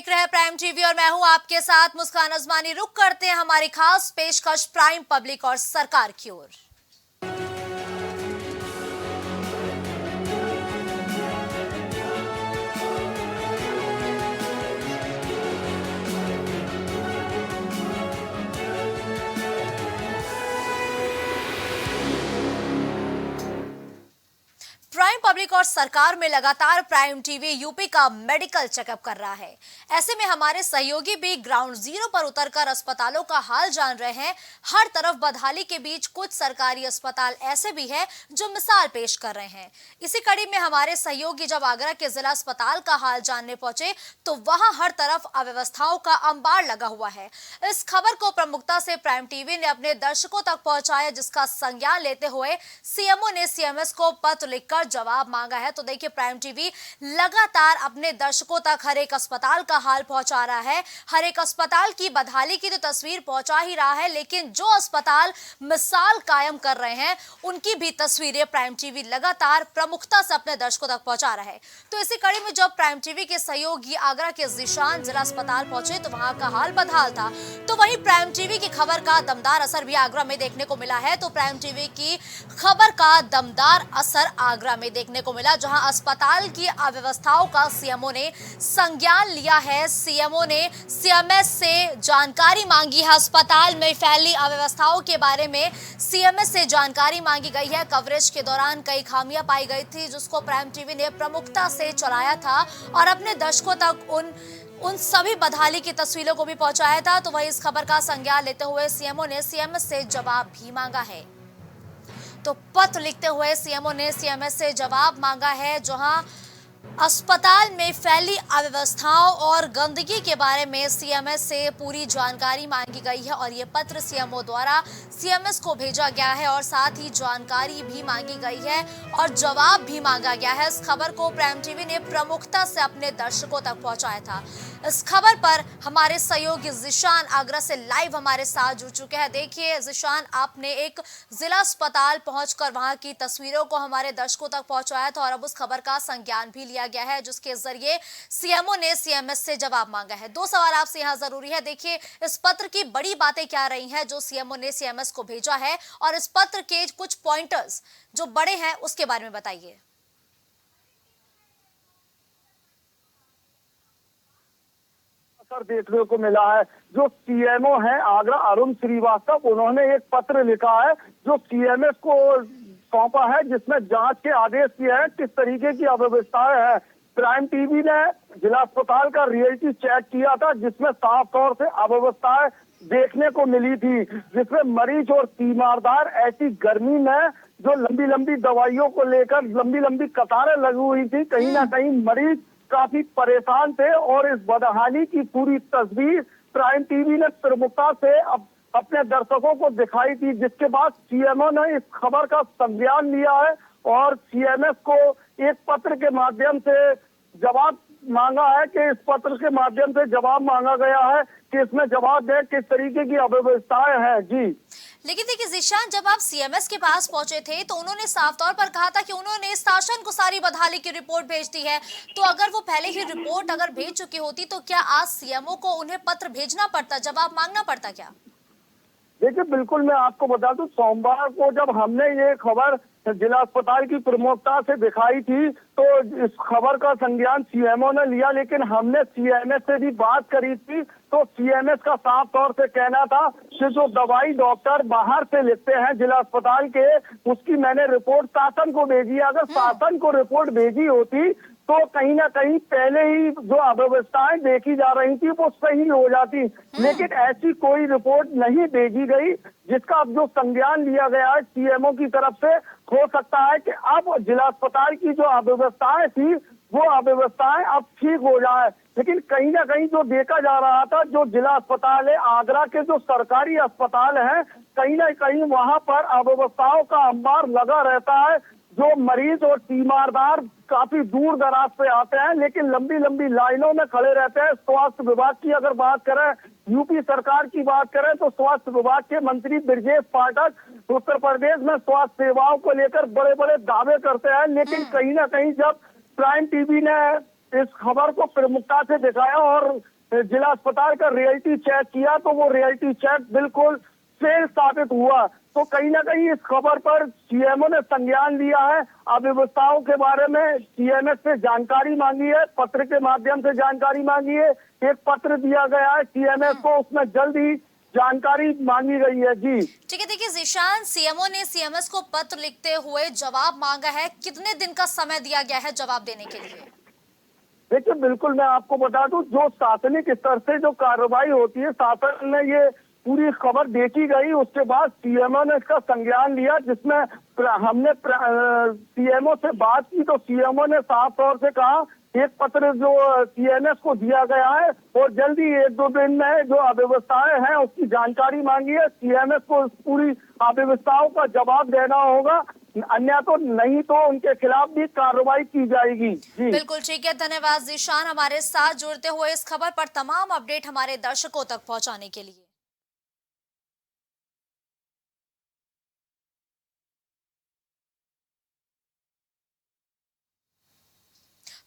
देख रहे हैं प्राइम टीवी और मैं हूं आपके साथ मुस्कान अजमानी। रुक करते हैं हमारी खास पेशकश प्राइम पब्लिक और सरकार की ओर। प्राइम पब्लिक और सरकार में लगातार प्राइम टीवी यूपी का मेडिकल चेकअप कर रहा है। ऐसे में हमारे सहयोगी भी ग्राउंड जीरो पर उतरकर अस्पतालों का हाल जान रहे हैं। हर तरफ बदहाली के बीच कुछ सरकारी अस्पताल ऐसे भी हैं जो मिसाल पेश कर रहे हैं। इसी कड़ी में हमारे सहयोगी जब आगरा के जिला अस्पताल का हाल जानने पहुंचे तो वहां हर तरफ अव्यवस्थाओं का अंबार लगा हुआ है। इस खबर को प्रमुखता से प्राइम टीवी ने अपने दर्शकों तक पहुंचाया, जिसका संज्ञान लेते हुए सीएमओ ने सीएमएस को पत्र लिखकर जवाब मांगा है। तो देखिए, प्राइम टीवी लगातार अपने दर्शकों तक हर एक अस्पताल का हाल पहुंचा रहा है। हर एक अस्पताल की बदहाली की तो तस्वीर पहुंचा ही रहा है, लेकिन जो अस्पताल मिसाल कायम कर रहे हैं उनकी भी तस्वीरें प्राइम टीवी लगातार प्रमुखता से अपने दर्शकों तक पहुंचा रहा है। तो इसी कड़ी में जब प्राइम टीवी के सहयोगी आगरा के ज़ीशान जिला अस्पताल पहुंचे तो वहां का हाल बदहाल था। तो वहीं प्राइम टीवी की खबर का दमदार असर भी आगरा में देखने को मिला है। तो प्राइम टीवी की खबर का दमदार असर आगरा में देखने को मिला, जहां अस्पताल की अव्यवस्थाओं का सीएमओ ने संज्ञान लिया है। सीएमओ ने सीएमएस से जानकारी मांगी है। अस्पताल में फैली अव्यवस्थाओं के बारे में सीएमएस से जानकारी मांगी गई है। कवरेज के दौरान कई खामियां पाई गई थी, जिसको प्राइम टीवी ने प्रमुखता से चलाया था और अपने दर्शकों तक उन सभी बदहाली की तस्वीरों को भी पहुंचाया था। तो वही इस खबर का संज्ञान लेते हुए सीएमओ ने सीएमएस से जवाब भी मांगा है। तो पत्र लिखते हुए सीएमओ ने सीएमएस से जवाब मांगा है, जहां अस्पताल में फैली अव्यवस्थाओं और गंदगी के बारे में सीएमएस से पूरी जानकारी मांगी गई है और ये पत्र सीएमओ द्वारा सीएमएस को भेजा गया है और साथ ही जानकारी भी मांगी गई है और जवाब भी मांगा गया है। इस खबर को प्राइम टीवी ने प्रमुखता से अपने दर्शकों तक पहुंचाया था। इस खबर पर हमारे सहयोगी ज़ीशान आगरा से लाइव हमारे साथ जुड़ चुके हैं। देखिए ज़ीशान, आपने एक जिला अस्पताल पहुंचकर वहां की तस्वीरों को हमारे दर्शकों तक पहुंचाया था और अब उस खबर का संज्ञान भी लिया गया है, जिसके जरिए सीएमओ ने सीएमएस से जवाब मांगा है। दो सवाल आपसे यहाँ जरूरी है। देखिए, इस पत्र की बड़ी बातें क्या रही हैं जो सीएमओ ने सीएमएस को भेजा है, और इस पत्र के कुछ पॉइंटर्स जो बड़े हैं उसके बारे में बताइए। देखने को मिला है, जो सीएमओ है आगरा अरुण श्रीवास्तव, उन्होंने एक पत्र लिखा है जो सीएमएस को सौंपा है, जिसमें जांच के आदेश दिए हैं किस तरीके की अव्यवस्थाएं हैं। प्राइम टीवी ने जिला अस्पताल का रियलिटी चेक किया था, जिसमें साफ तौर से अव्यवस्थाएं देखने को मिली थी, जिसमें मरीज और तीमारदार ऐसी गर्मी में जो लंबी लंबी दवाइयों को लेकर लंबी लंबी कतारें लगी हुई थी, कहीं ना कहीं मरीज काफी परेशान थे और इस बदहाली की पूरी तस्वीर प्राइम टीवी ने प्रमुखता से अपने दर्शकों को दिखाई थी, जिसके बाद सीएमओ ने इस खबर का संज्ञान लिया है और सीएमएस को एक पत्र के माध्यम से जवाब मांगा है कि इस पत्र के माध्यम से जवाब मांगा गया है कि इसमें जवाब दें किस तरीके की अव्यवस्थाएं हैं। जी, लेकिन देखिए ज़ीशान, जब आप सीएमएस के पास पहुंचे थे तो उन्होंने साफ तौर पर कहा था कि उन्होंने शासन को सारी बदहाली की रिपोर्ट भेज दी है। तो अगर वो पहले ही रिपोर्ट अगर भेज चुकी होती तो क्या आज सीएमओ को उन्हें पत्र भेजना पड़ता, जवाब मांगना पड़ता क्या? देखिए, बिल्कुल मैं आपको बता दूं, सोमवार को जब हमने ये खबर जिला अस्पताल की प्रमुखता से दिखाई थी तो इस खबर का संज्ञान सीएमओ ने लिया, लेकिन हमने सीएमएस से भी बात करी थी तो सीएमएस का साफ तौर से कहना था कि जो दवाई डॉक्टर बाहर से लिखते हैं जिला अस्पताल के, उसकी मैंने रिपोर्ट शासन को भेजी। अगर शासन को रिपोर्ट भेजी होती तो कहीं ना कहीं पहले ही जो अव्यवस्थाएं देखी जा रही थी वो सही हो जाती, लेकिन ऐसी कोई रिपोर्ट नहीं भेजी गई, जिसका अब जो संज्ञान लिया गया है सीएमओ की तरफ से, हो सकता है कि अब जिला अस्पताल की जो अव्यवस्थाएं थी वो अव्यवस्थाएं अब ठीक हो जाए। लेकिन कहीं ना कहीं जो देखा जा रहा था, जो जिला अस्पताल है आगरा के जो सरकारी अस्पताल हैं, कहीं ना कहीं वहां पर अव्यवस्थाओं का अंबार लगा रहता है। जो मरीज और तीमारदार काफी दूर दराज से आते हैं, लेकिन लंबी लंबी लाइनों में खड़े रहते हैं। स्वास्थ्य विभाग की अगर बात करें, यूपी सरकार की बात करें, तो स्वास्थ्य विभाग के मंत्री ब्रजेश पाठक उत्तर प्रदेश में स्वास्थ्य सेवाओं को लेकर बड़े बड़े दावे करते हैं, लेकिन कहीं ना कहीं जब प्राइम टीवी ने इस खबर को प्रमुखता से दिखाया और जिला अस्पताल का रियलिटी चेक किया तो वो रियलिटी चेक बिल्कुल फेल साबित हुआ। तो कहीं ना कहीं इस खबर पर सीएमओ ने संज्ञान लिया है। अव्यवस्थाओं के बारे में सीएमएस से जानकारी मांगी है, पत्र के माध्यम से जानकारी मांगी है। एक पत्र दिया गया है सीएमएस को, उसमें जल्द ही जानकारी मांगी गई है। जी ठीक है, देखिए जीशान, सीएमओ ने सीएमएस को पत्र लिखते हुए जवाब मांगा है। कितने दिन का समय दिया गया है जवाब देने के लिए? देखिए बिल्कुल मैं आपको बता दूं, जो शासनिक स्तर से जो कार्रवाई होती है, शासन में ये पूरी खबर देखी गई, उसके बाद सीएमओ ने इसका संज्ञान लिया, जिसमें हमने सीएमओ से बात की तो सीएमओ ने साफ तौर से कहा एक पत्र जो सीएमएस को दिया गया है और जल्दी 1-2 दिन में जो अव्यवस्थाएं हैं उसकी जानकारी मांगी है। सीएमएस को पूरी अव्यवस्थाओं का जवाब देना होगा, अन्य तो नहीं तो उनके खिलाफ भी कार्रवाई की जाएगी। जी बिल्कुल ठीक है, धन्यवाद जीशान हमारे साथ जुड़ते हुए इस खबर पर तमाम अपडेट हमारे दर्शकों तक पहुंचाने के लिए।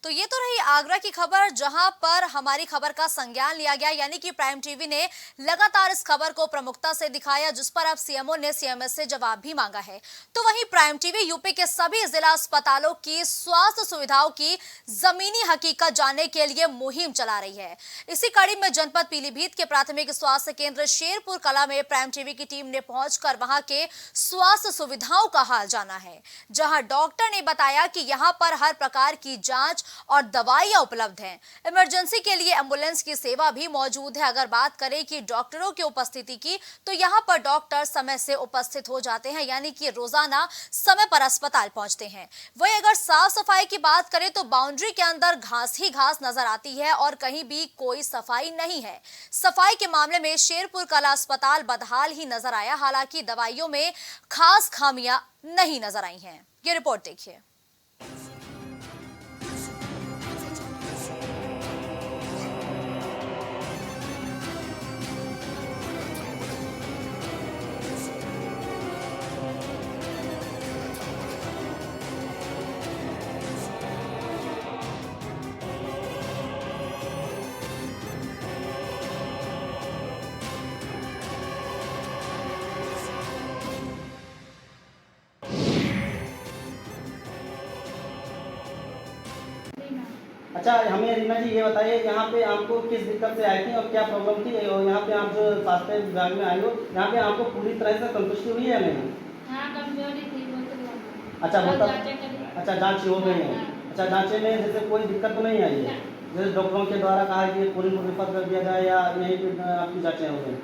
तो ये तो रही आगरा की खबर, जहां पर हमारी खबर का संज्ञान लिया गया, यानी कि प्राइम टीवी ने लगातार इस खबर को प्रमुखता से दिखाया, जिस पर अब सीएमओ ने सीएमएस से जवाब भी मांगा है। तो वहीं प्राइम टीवी यूपी के सभी जिला अस्पतालों की स्वास्थ्य सुविधाओं की जमीनी हकीकत जानने के लिए मुहिम चला रही है। इसी कड़ी में जनपद पीलीभीत के प्राथमिक स्वास्थ्य केंद्र शेरपुर कला में प्राइम टीवी की टीम ने पहुंचकर वहां के स्वास्थ्य सुविधाओं का हाल जाना है, जहां डॉक्टर ने बताया कि यहां पर हर प्रकार की जांच और दवाइयां उपलब्ध हैं। इमरजेंसी के लिए एम्बुलेंस की सेवा भी मौजूद है। अगर बात करें कि डॉक्टरों की उपस्थिति की, तो यहां पर डॉक्टर समय से उपस्थित हो जाते हैं, यानी कि रोजाना समय पर अस्पताल पहुंचते हैं। वहीं अगर साफ सफाई की बात करें तो बाउंड्री के अंदर घास ही घास नजर आती है और कहीं भी कोई सफाई नहीं है। सफाई के मामले में शेरपुर कला अस्पताल बदहाल ही नजर आया, हालांकि दवाइयों में खास खामियां नहीं नजर आई हैं। ये रिपोर्ट देखिए। अच्छा, हमें रीना जी ये बताइए, यहाँ पे आपको किस दिक्कत से आई थी और क्या प्रॉब्लम थी, और यहाँ पे आप जो स्वास्थ्य विभाग में आई हो, यहाँ पे आपको पूरी तरह से संतुष्टि हुई है या नहीं? हाँ, कमजोरी थी वो तो। अच्छा, वो तब जांचें करी। अच्छा, जांच हो गई है। अच्छा, जांचे में जैसे कोई दिक्कत तो नहीं आई है? जैसे डॉक्टरों के द्वारा कहा है कि पूरी को रेफर कर दिया जाए, या यहीं पे आपकी जाँचें हो गई?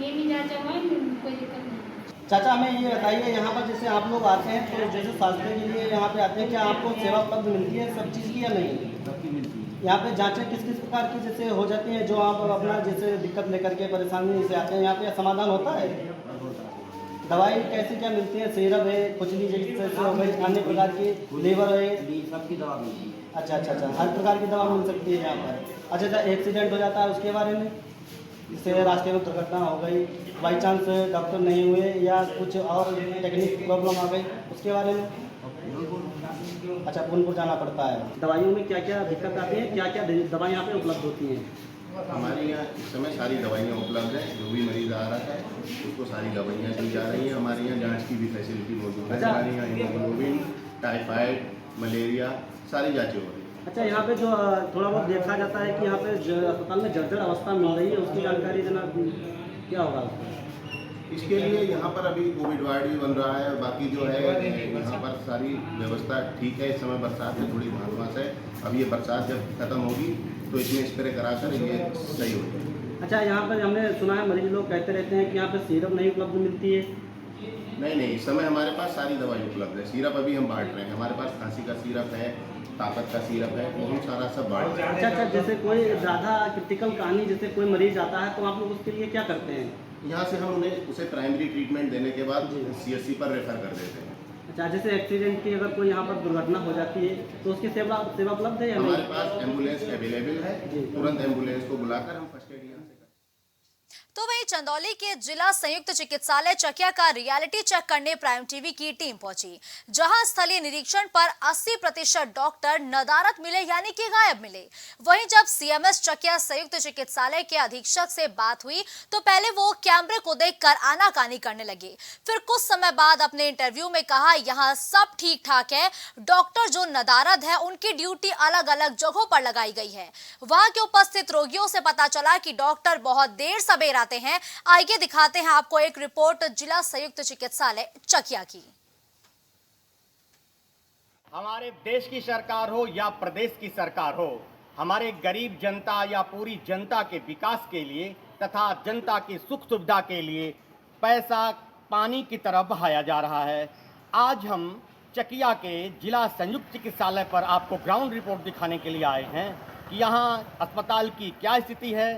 ये भी जांचें हुई, कोई दिक्कत नहीं। चाचा, हमें ये बताइए, यहाँ पर जैसे आप लोग आते हैं तो जैसे स्वास्थ्य के लिए यहाँ पे आते हैं, क्या आपको सेवा उपलब्ध मिलती है सब चीज़ की या नहीं? सबकी मिलती है। यहाँ पे जांचें किस किस प्रकार की जैसे हो जाती हैं, जो आप अपना जैसे दिक्कत लेकर के परेशानी से आते हैं, यहाँ पे समाधान होता है? दवाई कैसी क्या मिलती है? सिरप है, खुजली जैसे हो गई, अन्य प्रकार की लीवर है, सबकी दवा मिलती है। अच्छा अच्छा अच्छा, हर प्रकार की दवा मिल सकती है यहाँ पर। अच्छा अच्छा, एक्सीडेंट हो जाता है उसके बारे में, जैसे रास्ते में दुर्घटना हो गई, बाई चांस डॉक्टर नहीं हुए या कुछ और टेक्निक प्रॉब्लम आ गई, उसके बारे में? अच्छा, पुनपुर जाना पड़ता है। दवाइयों में क्या क्या दिक्कत आती है, क्या क्या दवाई यहाँ पे उपलब्ध होती हैं? हमारे यहाँ इस समय सारी दवाइयाँ उपलब्ध हैं। जो भी मरीज आ रहा है उसको सारी दवाइयाँ दी जा रही हैं। हमारे यहाँ जांच की भी फैसिलिटी मौजूद है। अच्छा। हमारे यहाँ हीमोग्लोबिन, टाइफाइड, मलेरिया सारी जाँचें हो रही हैं। अच्छा, यहाँ पे जो थोड़ा बहुत देखा जाता है कि यहाँ पे अस्पताल में जर्जर अवस्था मिल रही है, उसकी जानकारी देना क्या होगा उसका? इसके लिए यहाँ पर अभी कोविड वार्ड भी बन रहा है। बाकी जो है यहाँ पर सारी व्यवस्था ठीक है। इस समय बरसात में थोड़ी भागवास है। अब ये बरसात जब खत्म होगी तो इसमें स्प्रे कराकर ये सही हो जाएगी। अच्छा, यहाँ पर हमने सुना है मरीज लोग कहते रहते हैं कि यहाँ पे सिरप नहीं उपलब्ध मिलती है। नहीं, इस समय हमारे पास सारी दवाई उपलब्ध है। सिरप अभी हम बांट रहे हैं। हमारे पास खांसी का सिरप है, ताकत का सिरप है, वो हम सारा सब बांट रहे हैं। अच्छा अच्छा, जैसे कोई ज़्यादा क्रिटिकल कहानी, जैसे कोई मरीज आता है तो आप लोग उसके लिए क्या करते हैं? यहाँ से हम उसे प्राइमरी ट्रीटमेंट देने के बाद CSC पर रेफर कर देते हैं। अच्छा, जैसे एक्सीडेंट की अगर कोई यहाँ पर दुर्घटना हो जाती है तो उसकी सेवा उपलब्ध है या हमारे नहीं? पास एम्बुलेंस अवेलेबल है। जी। तुरंत एम्बुलेंस को बुलाकर हम फर्स्ट एड यहाँ से तो वहीं चंदौली के जिला संयुक्त चिकित्सालय चकिया का रियलिटी चेक करने प्राइम टीवी की टीम पहुंची, जहां स्थलीय निरीक्षण पर 80% डॉक्टर नदारत मिले यानी कि गायब मिले। वहीं जब सीएमएस चकिया संयुक्त चिकित्सालय के अधीक्षक से बात हुई तो पहले वो कैमरे को देखकर आनाकानी करने लगे, फिर कुछ समय बाद अपने इंटरव्यू में कहा यहां सब ठीक ठाक है, डॉक्टर जो नदारत है उनकी ड्यूटी अलग अलग जगहों पर लगाई गई है। वहां के उपस्थित रोगियों से पता चला कि डॉक्टर बहुत देर सबेर आते हैं। आइए दिखाते हैं आपको एक रिपोर्ट जिला संयुक्त चिकित्सालय चकिया की। हमारे देश की सरकार हो या प्रदेश की सरकार हो, हमारे गरीब जनता या पूरी जनता के विकास के लिए तथा जनता की सुख सुविधा के लिए पैसा पानी की तरह बहाया जा रहा है। आज हम चकिया के जिला संयुक्त चिकित्सालय पर आपको ग्राउंड रिपोर्ट दिखाने के लिए आए हैं कि यहाँ अस्पताल की क्या स्थिति है।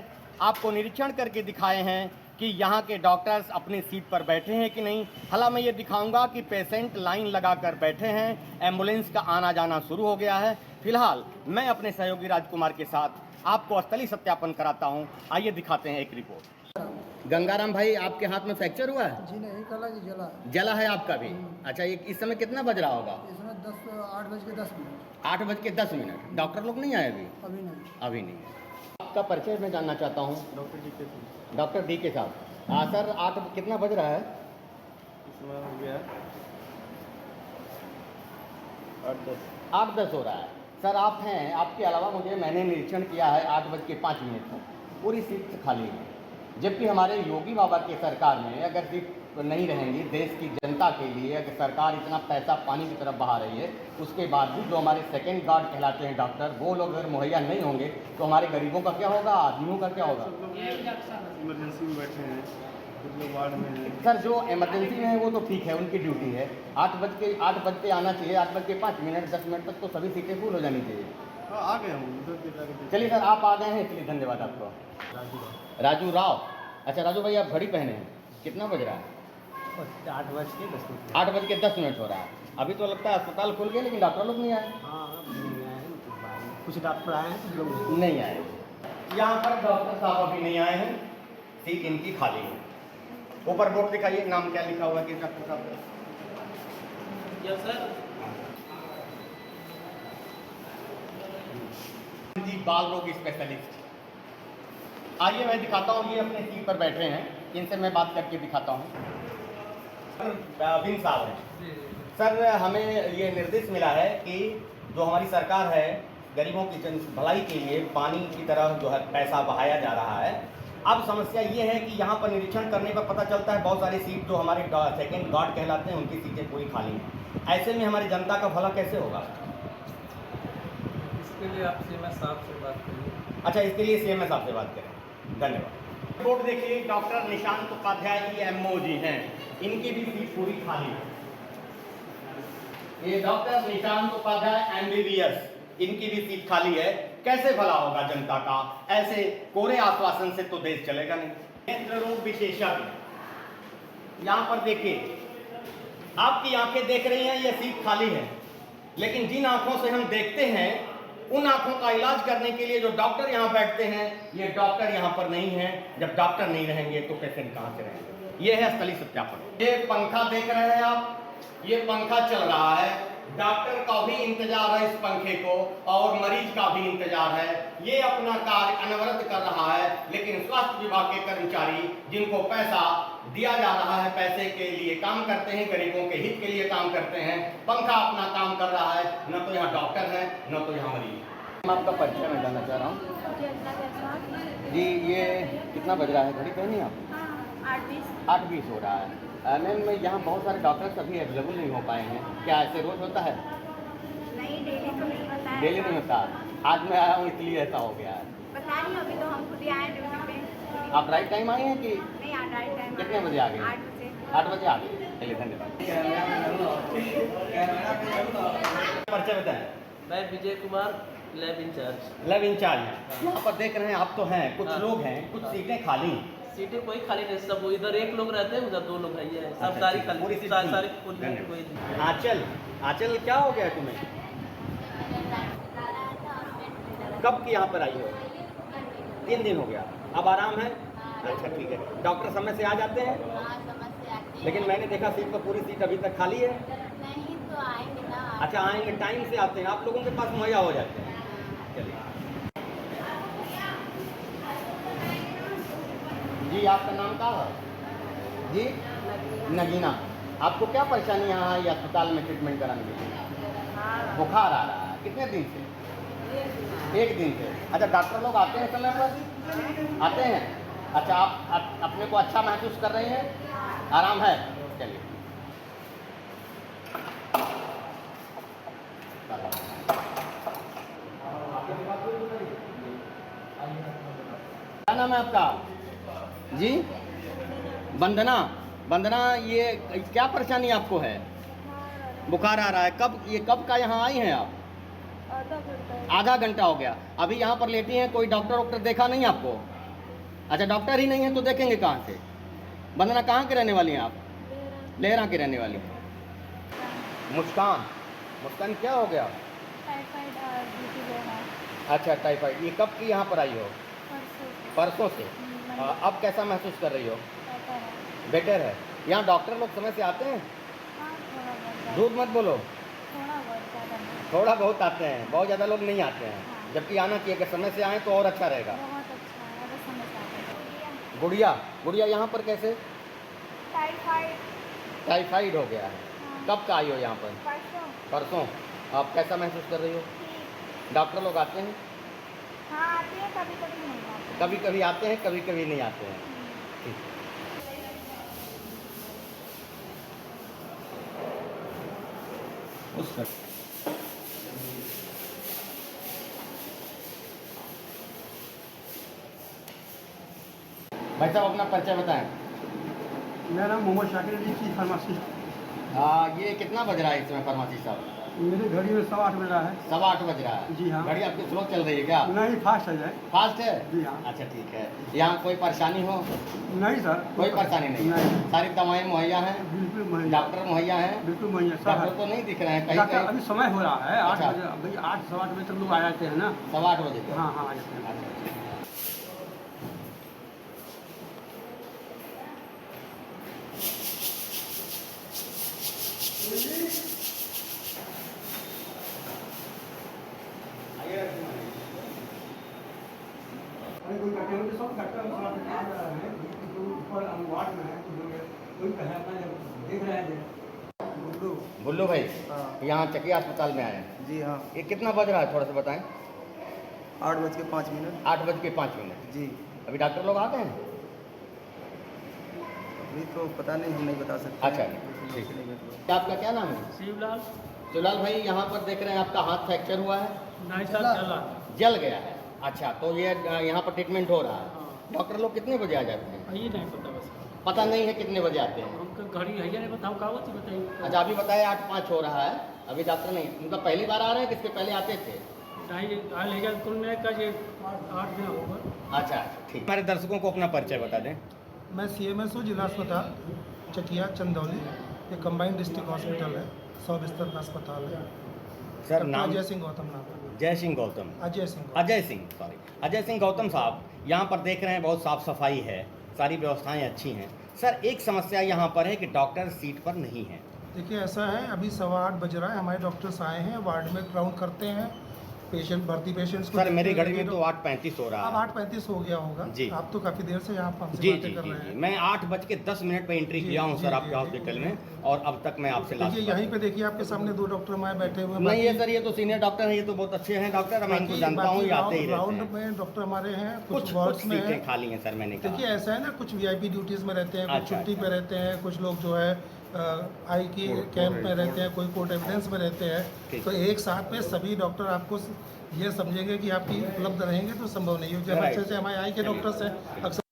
आपको निरीक्षण करके दिखाए हैं कि यहाँ के डॉक्टर्स अपनी सीट पर बैठे हैं कि नहीं। हालांकि मैं ये दिखाऊंगा कि पेशेंट लाइन लगाकर बैठे हैं, एम्बुलेंस का आना जाना शुरू हो गया है। फिलहाल मैं अपने सहयोगी राजकुमार के साथ आपको स्थलीय सत्यापन कराता हूँ। आइए दिखाते हैं एक रिपोर्ट। गंगाराम भाई, आपके हाथ में फ्रैक्चर हुआ है? जी नहीं, कला जी जला जला है आपका भी? अच्छा, ये इस समय कितना बज रहा होगा? इसमें 8:10 8:10। डॉक्टर लोग नहीं आए अभी? अभी नहीं। आपका परिचय मैं जानना चाहता हूँ। डॉक्टर डी के साहब। हाँ सर, 8 कितना बज रहा है? इसमें हो गया 8:10 हो रहा है। सर आप हैं, आपके अलावा मैंने निरीक्षण किया है 8:05 को पूरी सीट खाली है, जबकि हमारे योगी बाबा की सरकार में अगर सीट नहीं रहेंगी देश की जनता के लिए, अगर सरकार इतना पैसा पानी की तरफ बहा रही है, उसके बाद भी जो हमारे सेकंड गार्ड कहलाते हैं डॉक्टर, वो लोग अगर मुहैया नहीं होंगे तो हमारे गरीबों का क्या होगा, आदमियों का क्या होगा? इमरजेंसी में बैठे हैं, कुछ लोग वार्ड में हैं। सर जो इमरजेंसी में है वो तो ठीक है, उनकी ड्यूटी है। 8 बज के आना चाहिए, 8:05 10 मिनट तक तो सभी सीटें फुल हो जानी चाहिए। हाँ, आ गए हम उधर के जाके। चलिए सर, आप आ गए हैं इसलिए धन्यवाद आपको। राजू राव। अच्छा राजू भाई, आप घड़ी पहने हैं, कितना बज रहा है? 8:10 8:10 हो रहा है। अभी तो लगता है अस्पताल खुल गया, लेकिन डॉक्टर लोग नहीं आए। कुछ डॉक्टर आए हैं, कुछ लोग नहीं आए। यहाँ पर डॉक्टर साहब अभी नहीं आए हैं, सीट इनकी खाली है। ऊपर बोर्ड दिखाइए, नाम क्या लिखा हुआ है कि डॉक्टर साहब का? Yes sir. जी, बाल रोग स्पेशलिस्ट। आइए मैं दिखाता हूँ, ये अपने सीट पर बैठे हैं, इनसे मैं बात करके दिखाता हूँ। बिन साहब हैं। सर हमें ये निर्देश मिला है कि जो हमारी सरकार है गरीबों की जन भलाई के लिए पानी की तरह जो है पैसा बहाया जा रहा है। अब समस्या ये है कि यहाँ पर निरीक्षण करने पर पता चलता है बहुत सारी सीट जो हमारे सेकंड गार्ड कहलाते हैं उनकी सीटें पूरी खाली हैं। ऐसे में हमारी जनता का भला कैसे होगा? इसके लिए आप सीएमएस साहब से बात करिए। अच्छा, इसके लिए सीएमएस साहब से बात करें। धन्यवाद। रिपोर्ट देखिए, डॉक्टर निशांत उपाध्याय EMO जी हैं, इनकी भी सीट पूरी खाली है। ये डॉक्टर निशांत उपाध्याय MBBS, इनकी भी सीट खाली है। कैसे भला होगा जनता का? ऐसे कोरे आश्वासन से तो देश चलेगा नहीं। नेत्र रोग विशेषज्ञ, यहाँ पर देखिए, आपकी आंखें देख रही हैं, ये सीट खाली है, लेकिन जिन आंखों से हम देखते हैं उन आंखों का इलाज करने के लिए जो डॉक्टर यहाँ बैठते हैं, ये डॉक्टर यहाँ पर नहीं है। जब डॉक्टर नहीं रहेंगे तो पेशेंट कहाँ से रहेंगे? ये है स्थलीय सत्यापन। ये पंखा देख रहे हैं आप, ये पंखा चल रहा है, डॉक्टर का भी इंतजार है इस पंखे को और मरीज का भी इंतजार है। ये अपना कार्य अनवरत कर रहा है, लेकिन स्वास्थ्य विभाग के कर्मचारी जिनको पैसा दिया जा रहा है, पैसे के लिए काम करते हैं, गरीबों के हित के लिए काम करते हैं। पंखा अपना काम कर रहा है, न तो यहाँ डॉक्टर है न तो यहाँ मरीज। मैं आपका परिचय मैं जानना चाह रहा हूँ जी। ये कितना बज रहा है? घड़ी पहनी आप? 8:20 हो रहा है। मैम, यहाँ बहुत सारे डॉक्टर्स अभी अवेलेबल नहीं हो पाए हैं, क्या ऐसे रोज होता है? नहीं, डेली तो नहीं होता है। डेली नहीं होता। आज मैं आया हूँ इसलिए ऐसा हो गया है। पता नहीं, अभी तो हम खुद ही आए हैं ड्यूटी पे। आप राइट टाइम आए हैं कि नहीं, राइट टाइम। कितने बजे आ गए? 8 बजे। 8 बजे आ गए। चलिए धन्यवाद। परिचय बताएं। मैं Vijay Kumar, lab incharge. Lab incharge. यहाँ पर देख रहे हैं आप तो हैं, कुछ लोग हैं, कुछ सीटें खाली हैं। सीटें कोई खाली नहीं, सब इधर एक लोग रहते हैं, उधर 2 लोग हैं, ये सब अच्छा, सारी खाली, पूरी सीट सारी फुल। कोई नहीं। आंचल क्या हो गया तुम्हें? कब की यहाँ पर आई हो? 3 दिन हो गया। अब आराम है? अच्छा ठीक है। डॉक्टर समय से आ जाते हैं? हाँ, समझ से आती है। लेकिन मैंने देखा सीट तो पूरी सीट अभी तक खाली है। नहीं तो आएंगे ना। अच्छा आएंगे, टाइम से आते हैं, आप लोगों के पास मुहैया हो जाते हैं। चलिए जी, आपका नाम क्या है जी? नगीना। आपको क्या परेशानी यहाँ आई अस्पताल में ट्रीटमेंट कराने के लिए? बुखार आ रहा है, कितने दिन से? एक दिन से। अच्छा, डॉक्टर लोग आते हैं समय पर? आते हैं। अच्छा, आप अपने को अच्छा महसूस कर रहे हैं? आराम है? चलिए क्या नाम है आपका जी? वंदना। वंदना, ये क्या परेशानी आपको है? बुखार आ रहा है। कब का यहाँ आई हैं आप? आधा घंटा हो गया। अभी यहाँ पर लेटी हैं, कोई डॉक्टर वॉक्टर देखा नहीं आपको? अच्छा, डॉक्टर ही नहीं है तो देखेंगे कहाँ से? वंदना, कहाँ के रहने वाली हैं आप? लेहरा की रहने वाली। मुस्कान। मुस्कान, क्या हो गया? टाइफाइड और बीपी लो है। अच्छा, टाइफाइड। ये कब की यहाँ पर आई हो? परसों से। अब कैसा महसूस कर रही हो? बेटर है। यहाँ डॉक्टर लोग समय से आते हैं? झूठ मत बोलो। थोड़ा बहुत आते हैं, बहुत ज़्यादा लोग नहीं आते हैं। जबकि आना चाहिए, अगर समय से आए तो और अच्छा रहेगा। गुड़िया, गुड़िया यहाँ पर कैसे? टाइफाइड हो गया है। कब का आई हो यहाँ पर? परसों। आप कैसा महसूस कर रही हो? डॉक्टर लोग आते हैं? हाँ, आते हैं, कभी कभी नहीं आते। कभी कभी आते हैं, कभी कभी नहीं आते हैं। ठीक। भाई साहब, अपना परिचय बताएं। मेरा नाम मोहम्मद शाकिर अली, चीफ फार्मासिस्ट। ये कितना बज रहा है इस समय फार्मेसी साहब? मेरी घड़ी में 8:15 बज रहा है। 8:15 बज रहा है। जी हाँ। घड़ी आपकी स्लो चल रही है क्या? नहीं, फास्ट है जाए। फास्ट है? जी हाँ। अच्छा ठीक है। यहाँ कोई परेशानी हो? नहीं सर, कोई परेशानी नहीं। सारी दवाएं मुहैया हैं? बिल्कुल मुहैया। डॉक्टर मुहैया हैं? बिल्कुल मुहैया सब डॉक्टर है। तो नहीं दिख रहे हैं कहीं डॉक्टर, कहीं? अभी समय हो रहा है 8 अच्छा। बजे। भाई 8 सवा 8 बजे तक लोग आ जाते हैं ना। 8:15 बजे तक? हाँ हाँ, आ जाते हैं। अच्छा। अरे कोई कहते हैं सब डॉक्टर थोड़ा सा काम रहा है, तो ऊपर हम वार्ड में है, तो लोग कोई कहे अपना जब देख रहे हैं। गुड्डू। बुल्लू भाई, हाँ। यहाँ चकिया अस्पताल में आए हैं। जी हाँ, ये कितना बज रहा है, थोड़ा सा बताएं। 8:05। 8:05। जी, अभी डॉक्टर लोग आते हैं? अभी तो पता नहीं, हम नहीं बता सकते। अच्छा ठीक है। आपका क्या नाम है? शिवलाल। शिवलाल भाई, यहाँ पर देख रहे हैं आपका हाथ फ्रैक्चर हुआ है, नहीं सर, चला। जल गया है। अच्छा, तो ये यहाँ पर ट्रीटमेंट हो रहा है। डॉक्टर लोग कितने बजे आ जाते हैं? ये नहीं पता बस। पता नहीं है कितने बजे आते हैं? हमको घड़ी है नहीं, बताओ कागज से बताइए। अच्छा, अभी बताया 8:05 हो रहा है, अभी डॉक्टर नहीं। उनका पहली बार आ रहे हैं, किसके पहले आते थे? नहीं, कुल में का ये 8 दिन होगा। अच्छा ठीक। हमारे दर्शकों को अपना परिचय बता दें। मैं CMS हूँ, जिला अस्पताल चकिया चंदौली। ये कंबाइंड डिस्ट्रिक्ट हॉस्पिटल है, 100 बिस्तर का अस्पताल है। सर नाम? अजय सिंह गौतम नाम है। जय सिंह गौतम। अजय सिंह। अजय सिंह, सॉरी, अजय सिंह गौतम साहब, यहाँ पर देख रहे हैं बहुत साफ सफाई है, सारी व्यवस्थाएं अच्छी हैं। सर, एक समस्या यहाँ पर है कि डॉक्टर सीट पर नहीं है। देखिए ऐसा है, अभी 8:15 बज रहा है, हमारे डॉक्टर्स आए हैं, वार्ड में राउंड करते हैं, पेशेंट भर्ती पेशेंट्स को। सर, मेरी देखते घड़ी हैं। में तो 8:35 हो रहा अब है। 8:35 हो गया होगा जी। आप तो काफ़ी देर से यहाँ पर हमसे जी बातें जी कर जी रहे जी, हैं। मैं 8:10 पे एंट्री जी, किया हूँ जी, सर जी, आपके जी, हॉस्पिटल जी, में, जी। और अब तक मैं आपसे लास्ट देखिए यहीं पे देखिए आपके सामने 2 डॉक्टर हमारे बैठे हुए हैं। नहीं है बाकी- सर, ये तो सीनियर डॉक्टर हैं, ये तो बहुत अच्छे हैं डॉक्टर, मैं इनको जानता हूँ, ये आते ही रहते राउंड हैं। में डॉक्टर हमारे हैं, कुछ कुछ वार्ड्स में सीटें हैं। खाली हैं सर, मैंने देखिए कहा। ऐसा है ना, कुछ VIP ड्यूटीज़ में रहते हैं, कुछ अच्छा, छुट्टी पे रहते हैं, कुछ लोग जो है आई की कैंप में रहते हैं, कोई कोर्ट एविडेंस में रहते हैं। ठीक। तो एक साथ में सभी डॉक्टर आपको ये समझेंगे कि आपकी उपलब्ध रहेंगे तो संभव नहीं हो। जब Right. अच्छे से हमारे आई के डॉक्टर्स हैं, अक्सर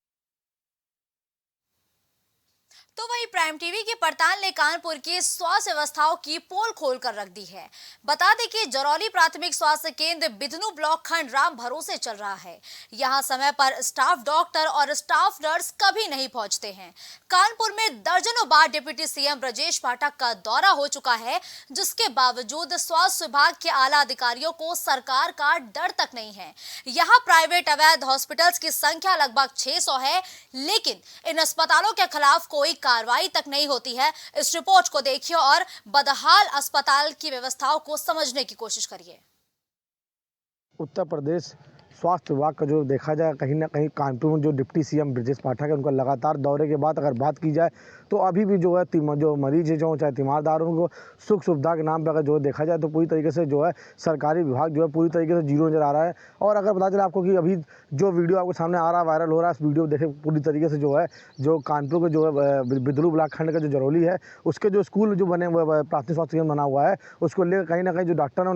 तो वहीं प्राइम टीवी की पड़ताल ने कानपुर की स्वास्थ्य व्यवस्थाओं की पोल खोल कर रख दी है। बता दें कि जरौली प्राथमिक स्वास्थ्य केंद्र बिदनू ब्लॉक खंड राम भरोसे चल रहा है। यहां समय पर स्टाफ डॉक्टर और स्टाफ नर्स कभी नहीं पहुंचते हैं। कानपुर में दर्जनों बार डिप्टी सीएम ब्रजेश पाठक का दौरा हो चुका है, जिसके बावजूद स्वास्थ्य विभाग के आला अधिकारियों को सरकार का डर तक नहीं है। यहाँ प्राइवेट अवैध हॉस्पिटल्स की संख्या लगभग 600 है, लेकिन इन अस्पतालों के खिलाफ कोई कार्रवाई तक नहीं होती है। इस रिपोर्ट को देखिए और बदहाल अस्पताल की व्यवस्थाओं को समझने की कोशिश करिए। उत्तर प्रदेश स्वास्थ्य विभाग का जो देखा जाए, कहीं ना कहीं कानपुर में जो डिप्टी सीएम ब्रजेश पाठक है, उनका लगातार दौरे के बाद अगर बात की जाए तो अभी भी जो है जो मरीज है, जो चाहे तीमारदार, उनको सुख सुविधा के नाम पर अगर जो देखा जाए तो पूरी तरीके से जो है सरकारी विभाग जो है पूरी तरीके से जीरो नज़र आ रहा है। और अगर पता चले आपको कि अभी जो वीडियो आपके सामने आ रहा है, वायरल हो रहा है, इस वीडियो देखे पूरी तरीके से जो है जो कानपुर के जो है बिदनू ब्लॉक खंड का जो जरौली है, उसके जो स्कूल जो बने हुए प्राथमिक स्वास्थ्य केंद्र बना हुआ है, उसको लेकर कहीं ना कहीं जो डॉक्टर है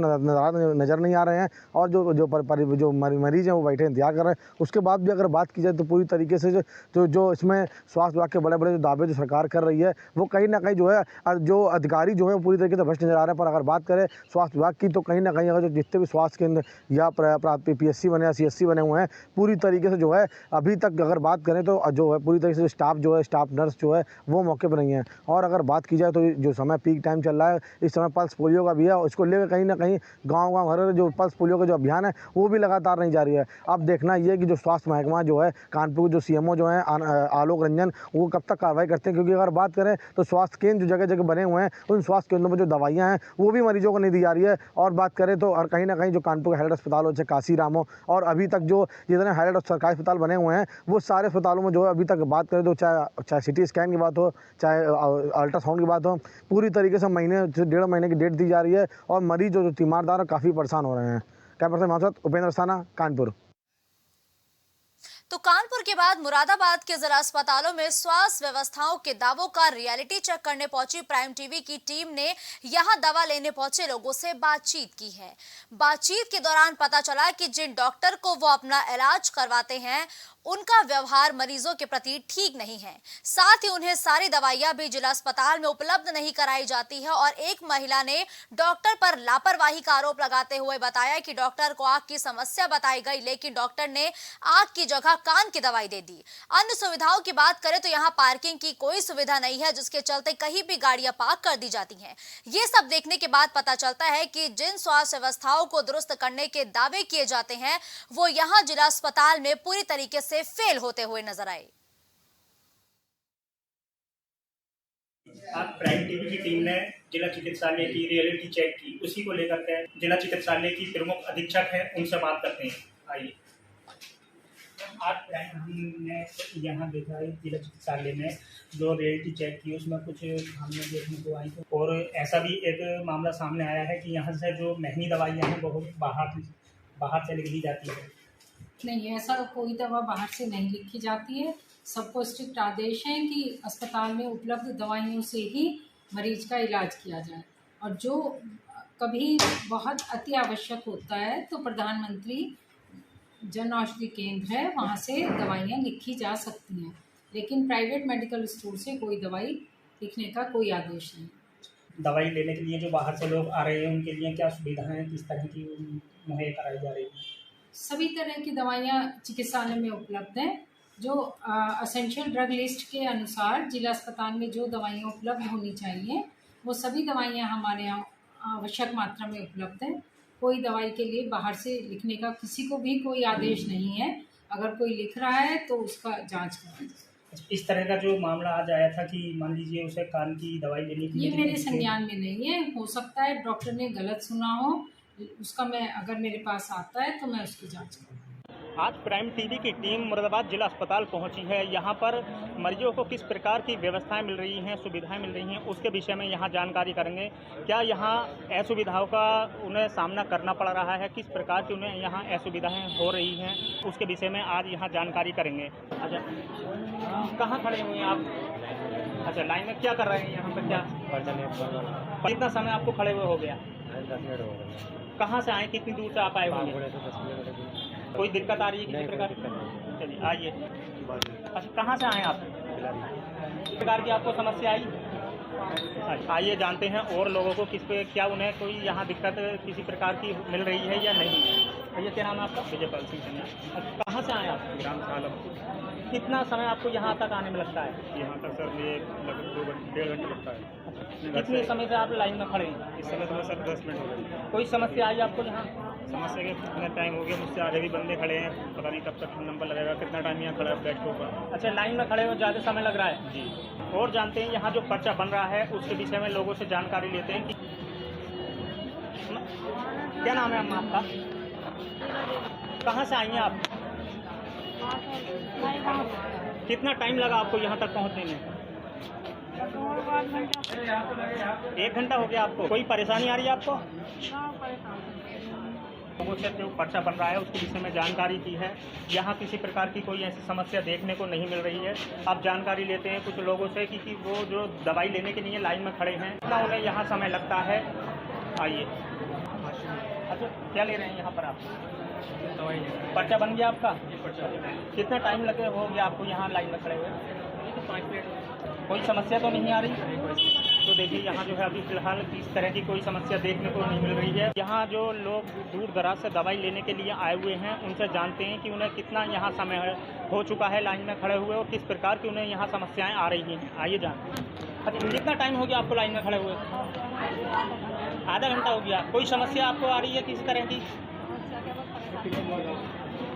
नज़र नहीं आ रहे हैं और जो मरीज हैं वो बैठे इंतजार कर रहे हैं। उसके बाद भी अगर बात की जाए तो पूरी तरीके से जो इसमें स्वास्थ्य विभाग के बड़े बड़े जो दावे जो सरकार कर रही है, वो कहीं ना कहीं जो है जो अधिकारी जो है पूरी तरीके से भ्रष्ट नजर आ रहे हैं। पर अगर बात करें स्वास्थ्य विभाग की तो कहीं ना कहीं अगर जो जितने भी स्वास्थ्य केंद्र या PSC बने या CSC बने हुए हैं, पूरी तरीके से जो है अभी तक अगर बात करें तो जो है पूरी तरीके से स्टाफ जो है, स्टाफ नर्स जो है वो मौके पर नहीं है। और अगर बात की जाए तो जो समय पीक टाइम चल रहा है, इस समय पल्स पोलियो का भी है, उसको लेकर कहीं ना कहीं गाँव हर जो पल्स पोलियो का जो अभियान है वो भी लगातार नहीं जारी है। अब देखना ये कि जो स्वास्थ्य महकमा जो है कानपुर के जो CMO जो है आलोक रंजन, वो कब तक कार्रवाई करते हैं। क्योंकि अगर बात करें तो स्वास्थ्य केंद्र जो जगह जगह बने हुए हैं, उन स्वास्थ्य केंद्रों में जो दवाइयाँ हैं वो भी मरीजों को नहीं दी जा रही है। और बात करें तो और कहीं ना कहीं जो कानपुर के हेल्थ अस्पताल हो, चाहे काशीराम हो, और अभी तक जो जितने हेल्थ और सरकारी अस्पताल बने हुए हैं, वो सारे अस्पतालों में जो है अभी तक बात करें तो चाहे CT स्कैन की बात हो, चाहे अल्ट्रासाउंड की बात हो, पूरी तरीके से महीने से 1.5 महीने की डेट दी जा रही है और मरीज जो तीमारदार है काफ़ी परेशान हो रहे हैं। कैमरा पर्सन मानसद उपेंद्र साना, कानपुर। तो कानपुर के बाद मुरादाबाद के जिला अस्पतालों में स्वास्थ्य व्यवस्थाओं के दावों का रियलिटी चेक करने पहुंची प्राइम टीवी की टीम ने यहां दवा लेने पहुंचे लोगों से बातचीत की है। बातचीत के दौरान पता चला कि जिन डॉक्टर को वो अपना इलाज करवाते हैं, उनका व्यवहार मरीजों के प्रति ठीक नहीं है। साथ ही उन्हें सारी दवाइयां भी जिला अस्पताल में उपलब्ध नहीं कराई जाती है। और एक महिला ने डॉक्टर पर लापरवाही का आरोप लगाते हुए बताया कि डॉक्टर को आंख की समस्या बताई गई, लेकिन डॉक्टर ने आंख की जगह कान की दवाई दे दी। अन्य सुविधाओं की बात करें तो यहाँ पार्किंग की कोई सुविधा नहीं है, जिसके चलते कहीं भी गाड़ियां पार्क कर दी जाती हैं। ये सब देखने के बाद पता चलता है कि जिन स्वास्थ्य व्यवस्थाओं को दुरुस्त करने के दावे किए जाते हैं, वो यहाँ जिला अस्पताल में पूरी तरीके से फेल होते हुए नजर आए। आज प्राइम टीवी की टीम ने जिला चिकित्सालय की रियलिटी चेक की, उसी को लेकर के जिला चिकित्सालय की प्रमुख अधीक्षक है, उनसे बात करते हैं। आइए। आज प्राइम टीवी ने यहाँ देखा है जिला चिकित्सालय में जो रियलिटी चेक की, उसमें कुछ हमने देखने को आई थी और ऐसा भी एक मामला सामने आया है कि यहाँ से जो महंगी दवाइयाँ हैं बहुत बाहर से लिख दी जाती है। नहीं, ऐसा कोई दवा बाहर से नहीं लिखी जाती है। सबको स्ट्रिक्ट आदेश है कि अस्पताल में उपलब्ध दवाइयों से ही मरीज का इलाज किया जाए, और जो कभी बहुत अति आवश्यक होता है तो प्रधानमंत्री जन औषधि केंद्र है, वहाँ से दवाइयाँ लिखी जा सकती हैं, लेकिन प्राइवेट मेडिकल स्टोर से कोई दवाई लिखने का कोई आदेश नहीं। दवाई लेने के लिए जो बाहर से लोग आ रहे हैं, उनके लिए क्या सुविधाएं किस तरह की मुहैया कराई जा रही हैं? सभी तरह की दवाइयाँ चिकित्सालय में उपलब्ध हैं। जो असेंशियल ड्रग लिस्ट के अनुसार जिला अस्पताल में जो दवाइयाँ उपलब्ध होनी चाहिए, वो सभी दवाइयाँ हमारे यहाँ आवश्यक मात्रा में उपलब्ध हैं। कोई दवाई के लिए बाहर से लिखने का किसी को भी कोई आदेश नहीं है। अगर कोई लिख रहा है तो उसका जांच कराएं। इस तरह का जो मामला आज आया था कि मान लीजिए उसे कान की दवाई लेने के लिए, ये मेरे संज्ञान में नहीं है। हो सकता है डॉक्टर ने गलत सुना हो, उसका मैं अगर मेरे पास आता है तो मैं उसकी जांच करूँ। आज प्राइम टीवी की टीम मुरादाबाद जिला अस्पताल पहुंची है। यहाँ पर मरीजों को किस प्रकार की व्यवस्थाएं मिल रही हैं, सुविधाएं मिल रही हैं, उसके विषय में यहाँ जानकारी करेंगे। क्या यहाँ असुविधाओं का उन्हें सामना करना पड़ रहा है, किस प्रकार की उन्हें यहाँ असुविधाएं हो रही हैं, उसके विषय में आज यहाँ जानकारी करेंगे। अच्छा, कहाँ खड़े हुए हैं आप? अच्छा, लाइन में क्या कर रहे हैं यहाँ पर? क्या कितना समय आपको खड़े हुए हो गया? 10 मिनट हो गए। कहाँ से आए, कितनी दूर से आप आए हुए? कोई दिक्कत आ रही है किसी प्रकार? चलिए आइए। अच्छा, कहाँ से आए आप? प्रकार की आपको समस्या आई? अच्छा, आइए जानते हैं और लोगों को किस पे क्या उन्हें कोई यहाँ दिक्कत किसी प्रकार की मिल रही है या नहीं। भैया क्या नाम है आपका? विजयपाल सिंह सिन्हा। कहाँ से आए आप? ग्राम सालमपुर। कितना समय आपको यहाँ तक आने में लगता है? यहाँ तक सर ये लगभग 1.5 घंटे लगता है। कितने समय से आप लाइन में खड़े हैं? इस समय तो मैं सर 10 मिनट हो गए। कोई समस्या आई आपको यहाँ? समस्या के कितना टाइम हो गया, मुझसे आगे भी बंदे खड़े हैं, पता नहीं कब तक नंबर लगेगा, कितना टाइम यहाँ खड़ा है बैठ के ऊपर। अच्छा, लाइन में खड़े हो ज़्यादा समय लग रहा है जी। और जानते हैं यहाँ जो पर्चा बन रहा है उसके विषय में लोगों से जानकारी लेते हैं कि क्या नाम है अम्मा आपका? कहाँ से आई हैं आप? कितना टाइम लगा आपको यहाँ तक पहुँचने में? 1 घंटा हो गया आपको। कोई परेशानी आ रही है आपको? लोगों से जो पर्चा बन रहा है उसके विषय में जानकारी की है। यहाँ किसी प्रकार की कोई ऐसी समस्या देखने को नहीं मिल रही है। आप जानकारी लेते हैं कुछ लोगों से कि वो जो दवाई लेने के लिए लाइन में खड़े हैं, कितना उन्हें यहाँ समय लगता है। आइए। अच्छा, क्या ले रहे हैं यहाँ पर आप? दवाई पर्चा बन गया आपका? पर्चा कितना टाइम लगे हो गया आपको यहाँ लाइन में खड़े हुए? 5 मिनट। कोई समस्या तो नहीं आ रही? तो देखिए यहाँ जो है अभी फ़िलहाल इस तरह की कोई समस्या देखने को नहीं मिल रही है। यहाँ जो लोग दूर दराज से दवाई लेने के लिए आए हुए हैं उनसे जानते हैं कि उन्हें कितना यहाँ समय हो चुका है लाइन में खड़े हुए और किस प्रकार की उन्हें यहाँ समस्याएं आ रही हैं। आइए जानते हैं। अच्छा, कितना टाइम हो गया आपको लाइन में खड़े हुए? आधा घंटा हो गया। कोई समस्या आपको आ रही है किसी तरह की?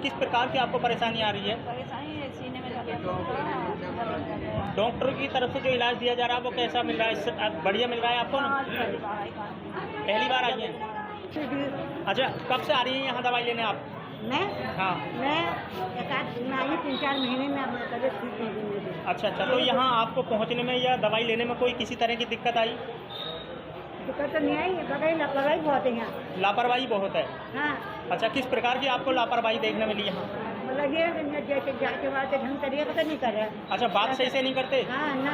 किस प्रकार की आपको परेशानी आ रही है? डॉक्टर की तरफ से जो इलाज दिया जा रहा है वो कैसा मिल रहा है? इससे बढ़िया मिल रहा है आपको ना? पहली बार आई हैं? अच्छा, कब से आ रही हैं यहाँ दवाई लेने आप? मैं हाँ, मैं 3-4 महीने में अपनी तबीयत ठीक नहीं हुई। अच्छा, तो यहाँ आपको पहुँचने में या दवाई लेने में कोई किसी तरह की दिक्कत आई? दिक्कत तो नहीं आई, लापरवाही बहुत है यहाँ। लापरवाही बहुत है? हाँ। अच्छा, किस प्रकार की आपको लापरवाही देखने मिली यहाँ? मतलब ये जैसे जाके बातें ढंग तरीके से नहीं कर रहे। अच्छा, बात सही से नहीं करते? हाँ ना,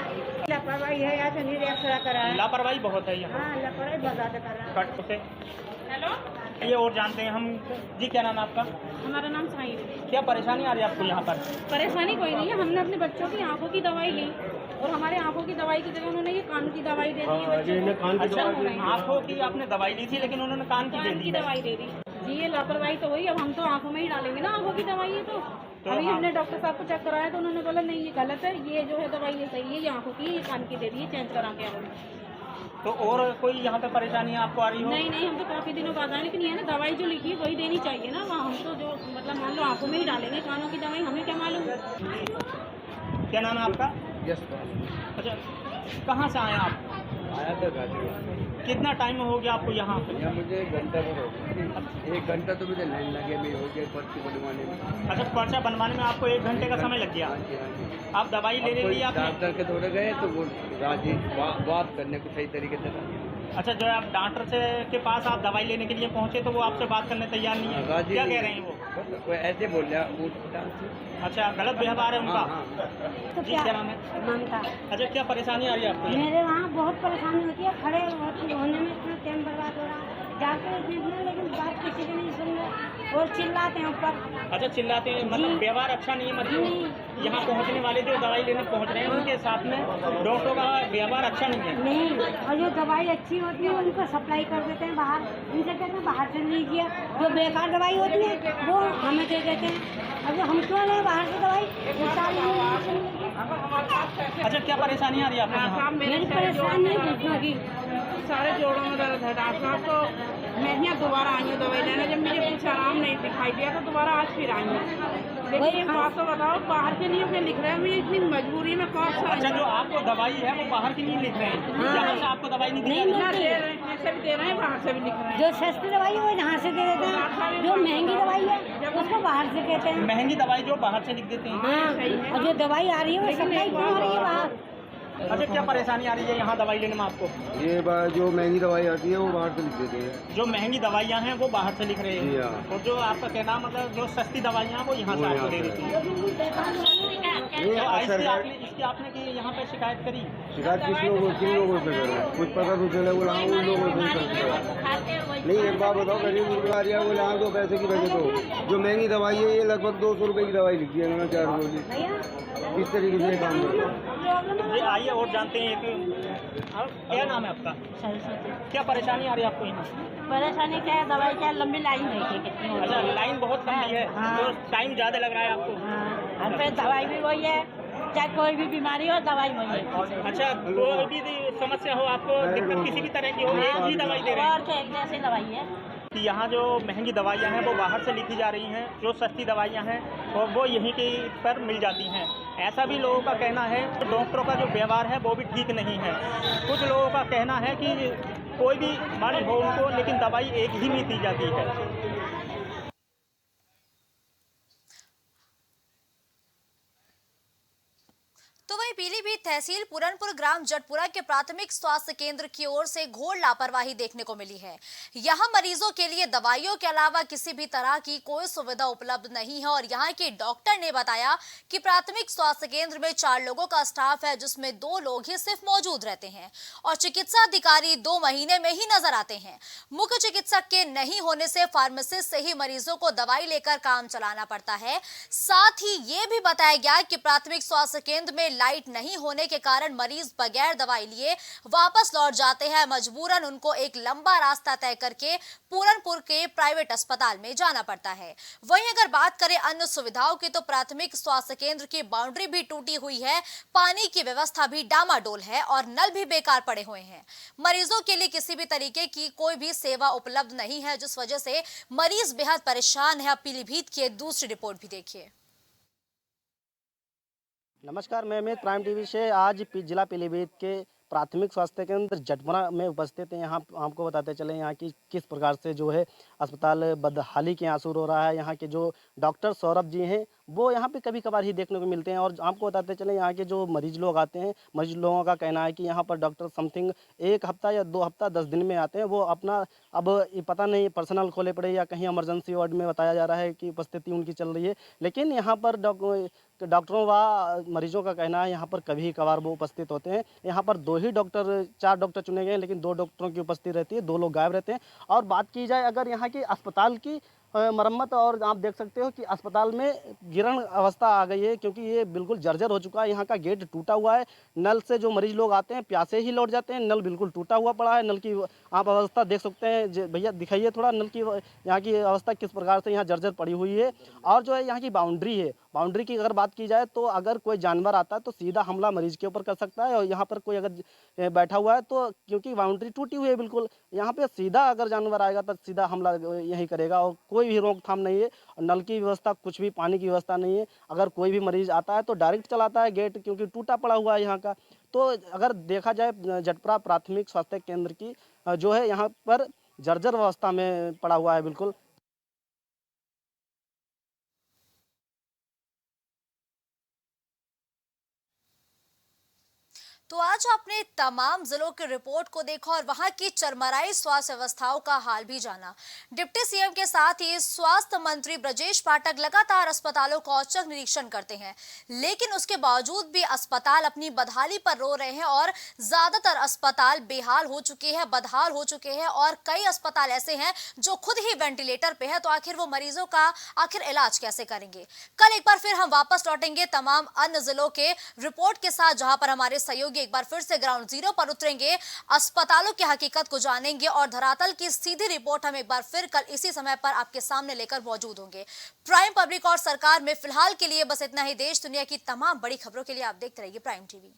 लापरवाही है या तो नहीं एक्सरा करा है। लापरवाही बहुत है यहाँ। हाँ, लापरवाही बहुत ज़्यादा कर रहा है। कट से ये और जानते हैं हम जी। क्या नाम है आपका? हमारा नाम साहिल। क्या परेशानी आ रही है आपको यहाँ पर? परेशानी कोई नहीं है, हमने अपने बच्चों की आंखों की दवाई ली और हमारे आंखों की दवाई की जगह उन्होंने ये कान की दवाई दे दी है। अच्छा, आंखों की आपने दवाई ली थी लेकिन उन्होंने कान की दे दी है। दवाई दे दी जी। ये लापरवाही तो हुई। अब हम तो आंखों में ही डालेंगे ना आंखों की दवाई है। तो अभी हमने डॉक्टर साहब को चेक कराया तो उन्होंने बोला नहीं ये गलत है, ये जो है दवाई ये सही है, ये आंखों की, ये कान की दे दी है, चेंज करा के आओ। तो और कोई यहाँ पे परेशानी आपको आ रही हो? नहीं नहीं, हम तो काफ़ी दिनों बाद आए, लेकिन ये ना दवाई जो लिखी है वही देनी चाहिए ना। वहाँ हम तो जो मतलब मान लो आंखों में ही डालेंगे कानों की दवाई, हमें क्या मालूम। क्या नाम है आपका? यशपाल। अच्छा, कहाँ से आए आप? आया था गाजीपुर। कितना टाइम हो गया आपको यहाँ? यहाँ मुझे 1 घंटा हो गया। 1 घंटा तो मुझे लाइन लगे में हो गया पर्ची बनवाने में। अच्छा, पर्चा बनवाने में आपको 1 घंटे का समय लग गया? हाँ जी, हाँ जी। आप दवाई ले ली आपने? डॉक्टर के थोड़े गए तो वो राजी बात करने को सही तरीके से। अच्छा, जो आप डॉक्टर से के पास आप दवाई लेने के लिए पहुँचे तो वो आपसे बात करने तैयार नहीं है? राजी क्या कह रहे हैं वो? ऐसे बोल रहा वो। अच्छा, गलत व्यवहार है उनका? तो जी, क्या नाम है? ममता। अच्छा, क्या परेशानी आ रही है आपको? मेरे वहाँ बहुत परेशानी होती है, खड़े होने में इतना टाइम बर्बाद हो रहा है। जाकर इतने लेकिन बात किसी की नहीं सुन रहे और चिल्लाते हैं ऊपर। अच्छा, चिल्लाते हैं मतलब व्यवहार अच्छा नहीं है मतलब यहाँ पहुँचने वाले जो दवाई लेने पहुँच रहे हैं उनके साथ में डॉक्टरों का व्यवहार अच्छा नहीं है? नहीं, और जो दवाई अच्छी होती है उनको सप्लाई कर देते हैं बाहर। उनसे कहते हैं बाहर से लीजिए, जो बेकार दवाई होती है वो हमें दे देते हैं। अब हम क्यों लें बाहर से दवाई? अच्छा, क्या परेशानी आ रही है आपको? मेरी परेशानी है घुटनों की, सारे जोड़ों में दर्द है। डॉक्टर साहब तो मैं यहाँ दोबारा आई हूँ दवाई लेने, जब मुझे कुछ आराम नहीं दिखाई दिया तो दोबारा आज फिर आई हूँ। लेकिन एक बात तो बताओ, बाहर के लिए लिख रहे हैं, मुझे इतनी मजबूरी में कौन सा। अच्छा, जो आपको दवाई है वो बाहर की नहीं लिख रहे हैं? यहाँ से आपको दवाई नहीं नहीं दी? मिलती है। ऐसे भी दे रहे हैं, बाहर से भी लिख रहे हैं। जो सस्ती दवाई है वो यहाँ से दे देते हैं, जो महंगी दवाई है उसको बाहर से कहते हैं। महंगी दवाई जो बाहर से लिख देते हैं? हाँ, और जो दवाई आ रही है वो सप्लाई क्यों हो रही है बाहर? अच्छा, क्या परेशानी आ रही है यहाँ दवाई लेने में आपको? ये जो महंगी दवाई आती है वो बाहर से लिख देते हैं। जो महंगी दवाइयाँ हैं वो बाहर से लिख रहे जी हैं हाँ। और जो आपका कहना मतलब जो सस्ती दवाइयाँ हैं वो यहाँ से आपको दे देती हैं। इसकी आपने की यहाँ पे शिकायत करी? शिकायत किन लोगों से करें? कुछ पता तो चले बोला उन लोगों से। नहीं एक बात बताओ, गरीब बीमारियाँ को यहाँ 2 पैसे की बचत हो। जो महंगी दवाई है ये लगभग 200 रुपये की दवाई लिखी है उन्होंने 4 गोली। किस तरीके से काम ये आइए और जानते हैं क्या नाम है आपका? क्या परेशानी आ रही है आपको यहाँ? परेशानी क्या है, दवाई क्या लंबी लाइन है कितनी? अच्छा, लाइन बहुत लंबी है। तो टाइम ज़्यादा लग रहा है आपको? और फिर दवाई भी वही है, चाहे कोई भी बीमारी हो दवाई वही है। अच्छा, कोई भी समस्या हो, आपको दिक्कत किसी भी तरह की हो, एक ही दवाई दे रहे हैं? और तो एक जैसी दवाई है कि यहाँ जो महंगी दवाइयाँ हैं वो बाहर से लिखी जा रही हैं, जो सस्ती दवाइयाँ हैं वो यहीं के पर मिल जाती हैं। ऐसा भी लोगों का कहना है कि डॉक्टरों का जो व्यवहार है वो भी ठीक नहीं है। कुछ लोगों का कहना है कि कोई भी बीमारी हो उनको, लेकिन दवाई एक ही में दी जाती है। तो वहीं पीलीभीत तहसील पूरनपुर ग्राम जटपुरा के प्राथमिक स्वास्थ्य केंद्र की ओर से घोर लापरवाही देखने को मिली है। यहां मरीजों के लिए दवाइयों के अलावा किसी भी तरह की कोई सुविधा उपलब्ध नहीं है और यहां के डॉक्टर ने बताया कि प्राथमिक स्वास्थ्य केंद्र में 4 लोगों का स्टाफ है, जिसमें 2 लोग ही सिर्फ मौजूद रहते हैं और चिकित्सा अधिकारी 2 महीने में ही नजर आते हैं। मुख्य चिकित्सक के नहीं होने से फार्मासिस्ट से ही मरीजों को दवाई लेकर काम चलाना पड़ता है। साथ ही ये भी बताया गया कि प्राथमिक स्वास्थ्य केंद्र में लाइट नहीं होने के कारण मरीज बगैर दवाई लिए वापस लौट जाते हैं। मजबूरन उनको एक लंबा रास्ता तय करके पूरनपुर के प्राइवेट अस्पताल में जाना पड़ता है। वहीं अगर बात करें अन्य सुविधाओं की, तो प्राथमिक स्वास्थ्य केंद्र की बाउंड्री भी टूटी हुई है, पानी की व्यवस्था भी डामाडोल है और नल भी बेकार पड़े हुए हैं। मरीजों के लिए किसी भी तरीके की कोई भी सेवा उपलब्ध नहीं है, जिस वजह से मरीज बेहद परेशान है। अब पीलीभीत की एक दूसरी रिपोर्ट भी देखिए। नमस्कार, मैं अमित प्राइम टीवी से आज जिला पीलीभीत के प्राथमिक स्वास्थ्य केंद्र जटपुरा में उपस्थित हैं। यहाँ आपको बताते चले यहाँ की किस प्रकार से जो है अस्पताल बदहाली के आंसू रो रहा है। यहाँ के जो डॉक्टर सौरभ जी हैं वो यहाँ पे कभी कभार ही देखने को मिलते हैं और आपको बताते चले यहाँ के जो मरीज लोग आते हैं, मरीज लोगों का कहना है कि यहाँ पर डॉक्टर समथिंग 1 हफ्ता या 2 हफ्ता 10 दिन में आते हैं। वो अपना अब ये पता नहीं पर्सनल खोले पड़े या कहीं इमरजेंसी वार्ड में बताया जा रहा है कि उपस्थिति उनकी चल रही है, लेकिन यहाँ पर डॉक्टरों व मरीजों का कहना है यहाँ पर कभी कभार वो उपस्थित होते हैं। यहाँ पर 2 ही डॉक्टर 4 डॉक्टर चुने गए हैं, लेकिन 2 डॉक्टरों की उपस्थिति रहती है, 2 लोग गायब रहते हैं। और बात की जाए अगर यहाँ की अस्पताल की मरम्मत, और आप देख सकते हो कि अस्पताल में गिरण अवस्था आ गई है क्योंकि ये बिल्कुल जर्जर हो चुका है। यहाँ का गेट टूटा हुआ है, नल से जो मरीज लोग आते हैं प्यासे ही लौट जाते हैं। नल बिल्कुल टूटा हुआ पड़ा है, नल की आप अवस्था देख सकते हैं। भैया दिखाइए थोड़ा नल की, यहाँ की अवस्था किस प्रकार से यहाँ जर्जर पड़ी हुई है। और जो है यहाँ की बाउंड्री है, बाउंड्री की अगर बात की जाए तो अगर कोई जानवर आता है तो सीधा हमला मरीज के ऊपर कर सकता है, और यहाँ पर कोई अगर बैठा हुआ है तो क्योंकि बाउंड्री टूटी हुई है बिल्कुल, यहाँ पे सीधा अगर जानवर आएगा तो सीधा हमला यही करेगा और कोई भी रोकथाम नहीं है। नल की व्यवस्था कुछ भी, पानी की व्यवस्था नहीं है। अगर कोई भी मरीज आता है तो डायरेक्ट चलाता है गेट, क्योंकि टूटा पड़ा हुआ है यहाँ का। तो अगर देखा जाए जटपुरा प्राथमिक स्वास्थ्य केंद्र की जो है यहाँ पर जर्जर अवस्था में पड़ा हुआ है बिल्कुल। तो आज आपने तमाम जिलों की रिपोर्ट को देखा और वहां की चरमराई स्वास्थ्य व्यवस्थाओं का हाल भी जाना। डिप्टी सीएम के साथ ही स्वास्थ्य मंत्री ब्रजेश पाठक लगातार अस्पतालों का औचक निरीक्षण करते हैं, लेकिन उसके बावजूद भी अस्पताल अपनी बदहाली पर रो रहे हैं और ज्यादातर अस्पताल बेहाल हो चुके हैं, बदहाल हो चुके हैं और कई अस्पताल ऐसे हैं जो खुद ही वेंटिलेटर पे है। तो आखिर वो मरीजों का इलाज कैसे करेंगे? कल एक बार फिर हम वापस लौटेंगे तमाम अन्य जिलों के रिपोर्ट के साथ, जहां पर हमारे सहयोगी एक बार फिर से ग्राउंड जीरो पर उतरेंगे, अस्पतालों की हकीकत को जानेंगे और धरातल की सीधी रिपोर्ट हम एक बार फिर कल इसी समय पर आपके सामने लेकर मौजूद होंगे। प्राइम पब्लिक और सरकार में फिलहाल के लिए बस इतना ही। देश दुनिया की तमाम बड़ी खबरों के लिए आप देखते रहिए प्राइम टीवी।